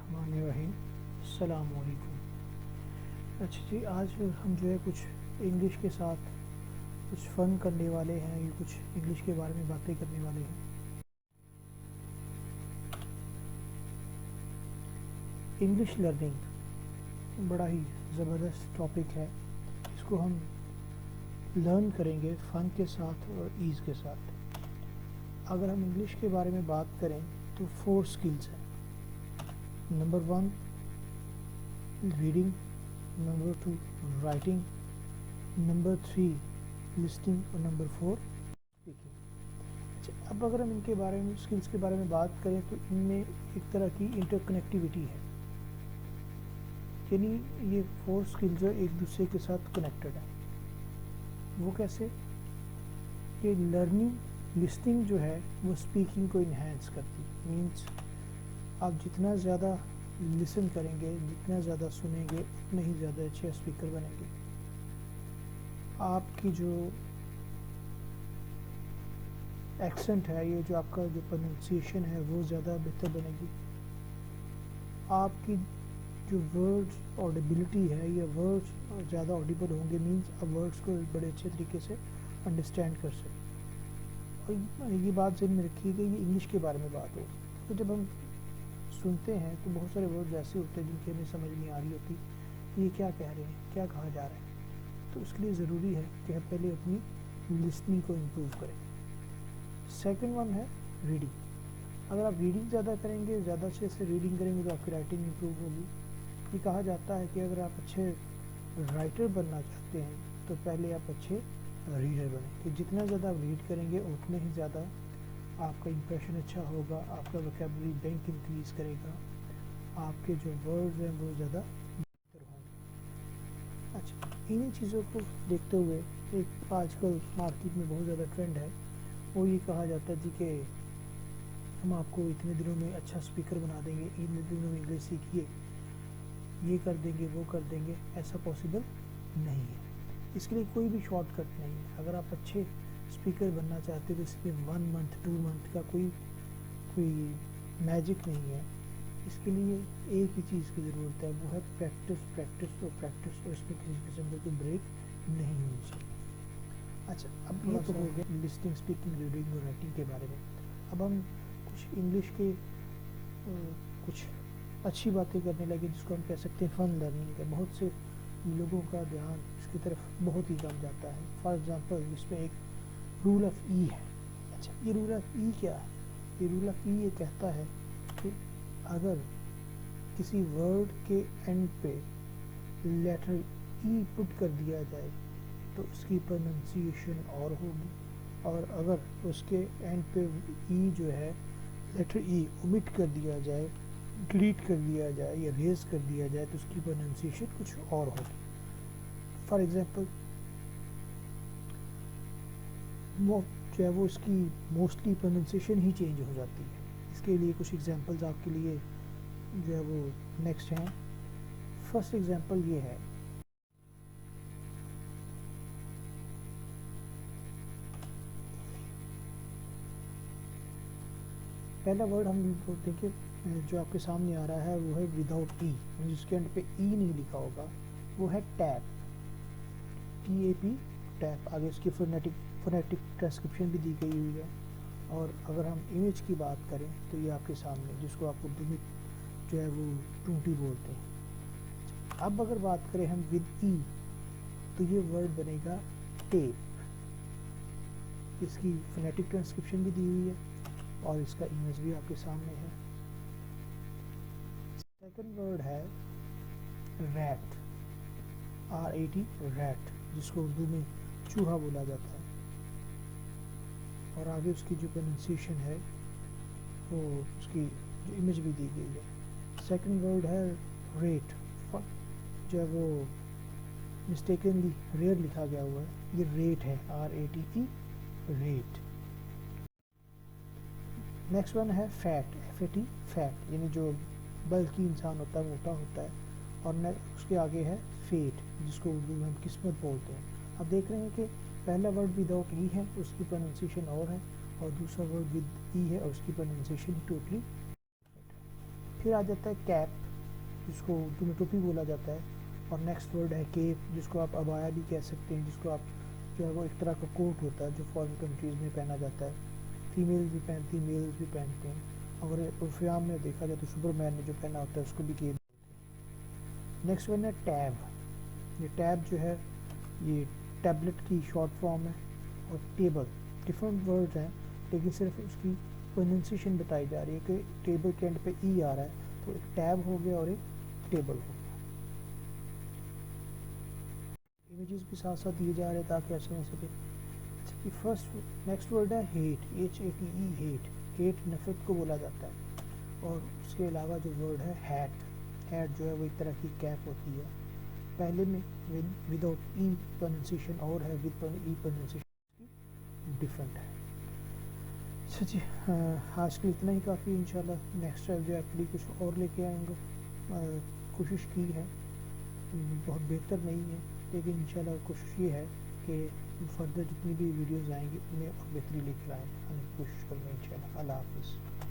الرحمن الرحیم السلام علیکم۔ اچھا جی، آج ہم جو ہے کچھ انگلش کے ساتھ کچھ فن کرنے والے ہیں، یہ کچھ انگلش کے بارے میں باتیں کرنے والے ہیں۔ انگلش لرننگ بڑا ہی زبردست ٹاپک ہے، اس کو ہم لرن کریں گے فن کے ساتھ اور ایز کے ساتھ۔ اگر ہم انگلش کے بارے میں بات کریں تو 4 سکلز ہیں۔ Number 1 reading, number 2 writing, number 3 listening اور نمبر 4 اسپیکنگ۔ اچھا، اب اگر ہم ان کے بارے میں اسکلس کے بارے میں بات کریں تو ان میں ایک طرح کی انٹر کنیکٹیوٹی ہے، یعنی یہ 4 اسکلز جو ایک دوسرے کے ساتھ کنیکٹڈ ہیں۔ وہ کیسے؟ کہ لرننگ لسننگ جو ہے وہ اسپیکنگ کو انہینس کرتی، مینس آپ جتنا زیادہ لسن کریں گے، جتنا زیادہ سنیں گے، اتنے ہی زیادہ اچھے اسپیکر بنیں گے۔ آپ کی جو ایکسنٹ ہے، یہ جو آپ کا جو پروننسیشن ہے وہ زیادہ بہتر بنے گی۔ آپ کی جو ورڈز آڈیبلٹی ہے، یہ ورڈز زیادہ آڈیبل ہوں گے، مینس آپ ورڈز کو بڑے اچھے طریقے سے انڈرسٹینڈ کر سکیں۔ اور یہ بات ذہن میں رکھیے گا، یہ انگلش کے بارے میں بات ہوگی۔ تو جب ہم سنتے ہیں تو بہت سارے ورڈز ایسے ہوتے ہیں جن کی ہمیں سمجھ نہیں آ رہی ہوتی، یہ کیا کہہ رہے ہیں، کیا کہا جا رہا ہے۔ تو اس کے لیے ضروری ہے کہ ہم پہلے اپنی لسننگ کو امپروو کریں۔ سیکنڈ ون ہے ریڈنگ۔ اگر آپ ریڈنگ زیادہ کریں گے، زیادہ اچھے سے ریڈنگ کریں گے تو آپ کی رائٹنگ امپروو ہوگی۔ یہ کہا جاتا ہے کہ اگر آپ اچھے رائٹر بننا چاہتے ہیں تو پہلے آپ اچھے ریڈر بنیں، کہ جتنا زیادہ آپ ریڈ کریں گے اتنا ہی زیادہ آپ کا امپریشن اچھا ہوگا، آپ کا ووکیبلری بینک انکریز کرے گا، آپ کے جو ورڈز ہیں وہ زیادہ بہتر ہوں گے۔ اچھا، انہی چیزوں کو دیکھتے ہوئے ایک آج کل مارکیٹ میں بہت زیادہ ٹرینڈ ہے، وہ یہ کہا جاتا ہے جی کہ ہم آپ کو اتنے دنوں میں اچھا اسپیکر بنا دیں گے، اتنے دنوں میں انگلش سیکھیے، یہ کر دیں گے، وہ کر دیں گے۔ ایسا پاسبل نہیں ہے، اس کے لیے کوئی بھی شارٹ کٹ نہیں ہے۔ اگر آپ اچھے اسپیکر بننا چاہتے تو اس میں 1 منتھ 2 منتھ کا کوئی میجک نہیں ہے۔ اس کے لیے ایک ہی چیز کی ضرورت ہے، وہ ہے پریکٹس، پریکٹس اور پریکٹس، اور اس میں کسی قسم کا کوئی بریک نہیں ہونی چاہیے۔ اچھا، اب یہ تو ہو گیا لسننگ، اسپیکنگ، ریڈنگ اور رائٹنگ کے بارے میں۔ اب ہم کچھ انگلش کے کچھ اچھی باتیں کرنے لگے، جس کو ہم کہہ سکتے ہیں فن لرننگ ہے۔ بہت سے لوگوں کا دھیان اس کی طرف بہت ہی کم جاتا ہے۔ فار ایگزامپل اس میں ایک رول آف ای ہے۔ اچھا، یہ رول آف ای کیا ہے؟ یہ رول آف ای یہ کہتا ہے کہ اگر کسی ورڈ کے اینڈ پہ لیٹر ای پٹ کر دیا جائے تو اس کی پروننسیشن اور ہوگی، اور اگر اس کے اینڈ پہ ای جو ہے لیٹر ای اومٹ کر دیا جائے، ڈیلیٹ کر دیا جائے یا ریز کر دیا جائے تو اس کی پروننسیشن کچھ اور ہوگی۔ فار ایگزامپل جو ہے وہ اس کی موسٹلی پروننسیشن ہی چینج ہو جاتی ہے۔ اس کے لیے کچھ ایگزامپلز آپ کے لیے جو ہے وہ نیکسٹ ہیں۔ فرسٹ ایگزامپل یہ ہے، پہلا ورڈ ہم دیکھیں جو آپ کے سامنے آ رہا ہے وہ ہے وداؤٹ ای، جس کے اینڈ پہ ای نہیں لکھا ہوگا، وہ ہے ٹیپ، TAP، ٹیپ۔ آگے اس کی فونیٹک ٹرانسکرپشن بھی دی گئی ہوئی ہے۔ اور اگر ہم امیج کی بات کریں تو یہ آپ کے سامنے، جس کو آپ اردو میں جو ہے وہ ٹونٹی بولتے ہیں۔ اب اگر بات کریں ہم ود ای تو یہ ورڈ بنے گا ٹیپ۔ اس کی فونیٹک ٹرانسکرپشن بھی دی ہوئی ہے اور اس کا امیج بھی آپ کے سامنے ہے۔ سیکنڈ ورڈ ہے ریٹ، RAT، ریٹ، جس کو اردو میں چوہا بولا جاتا ہے، اور آگے اس کی جو پروننسیشن ہے وہ اس کی جو امیج بھی دی گئی ہے۔ سیکنڈ ورڈ ہے ریٹ، جو ہے وہ مسٹیکنلی ریئر لکھا گیا ہوا ہے، یہ ریٹ ہے، RATE، ریٹ۔ نیکسٹ ون ہے فیٹ، FAT، فیٹ، یعنی جو بلکی انسان ہوتا ہے، موٹا ہوتا ہے۔ اور اس کے آگے ہے فیٹ، جس کو اردو میں ہم قسمت بولتے ہیں۔ اب دیکھ رہے ہیں کہ پہلا ورڈ وداؤٹ ای ہے، اس کی پروننسیشن اور ہے، اور دوسرا ورڈ ود ای ہے اور اس کی پروننسیشن ٹوٹلی۔ پھر آ جاتا ہے کیپ، جس کو اردو میں ٹوپی بولا جاتا ہے. اور نیکسٹ ورڈ ہے کیپ، جس کو آپ ابایا بھی کہہ سکتے ہیں، جس کو آپ جو ہے وہ ایک طرح کا کوٹ ہوتا ہے جو فارن کنٹریز میں پہنا جاتا ہے. فیمیل بھی پہنتی ہیں، میل بھی پہنتے ہیں. اور عرف عام میں دیکھا جائے تو سپر مین نے جو پہنا ہوتا ہے اس کو بھی کیپ بولتے ہیں. نیکسٹ ون ہے ٹیب. یہ ٹیب جو ہے یہ ٹیبلٹ کی شارٹ فارم ہے. اور ٹیبل ڈفرینٹ ورڈز ہیں، لیکن صرف اس کی پروننسیشن بتائی جا رہی ہے کہ ٹیبل کے اینڈ پہ ای آ رہا ہے، تو ایک ٹیب ہو گیا اور ایک ٹیبل ہو گیا. امیجز بھی ساتھ ساتھ دیے جا رہے ہیں تاکہ آپ سمجھ سکیں. فرسٹ نیکسٹ ورڈ ہے ہیٹ، HATE ہیٹ. ہیٹ نفرت کو بولا جاتا ہے. اور اس کے علاوہ جو ورڈ ہے ہیٹ، ہیٹ جو ہے وہ ایک طرح کی کیپ ہوتی ہے. پہلے میں ود آؤٹ ای پروننسیشن اور ہے ود ای پروننسیشن ڈفرینٹ ہے. اچھا جی، آج کے اتنا ہی کافی. انشاءاللہ نیکسٹ ٹائم جو ہے کچھ اور لے کے آئیں گے. کوشش کی ہے، بہت بہتر نہیں ہے، لیکن انشاءاللہ کوشش یہ ہے کہ فردر جتنی بھی ویڈیوز آئیں گی ان میں اور بہتری لے کر آئیں. ہم کوشش کریں گے انشاءاللہ. اللہ حافظ.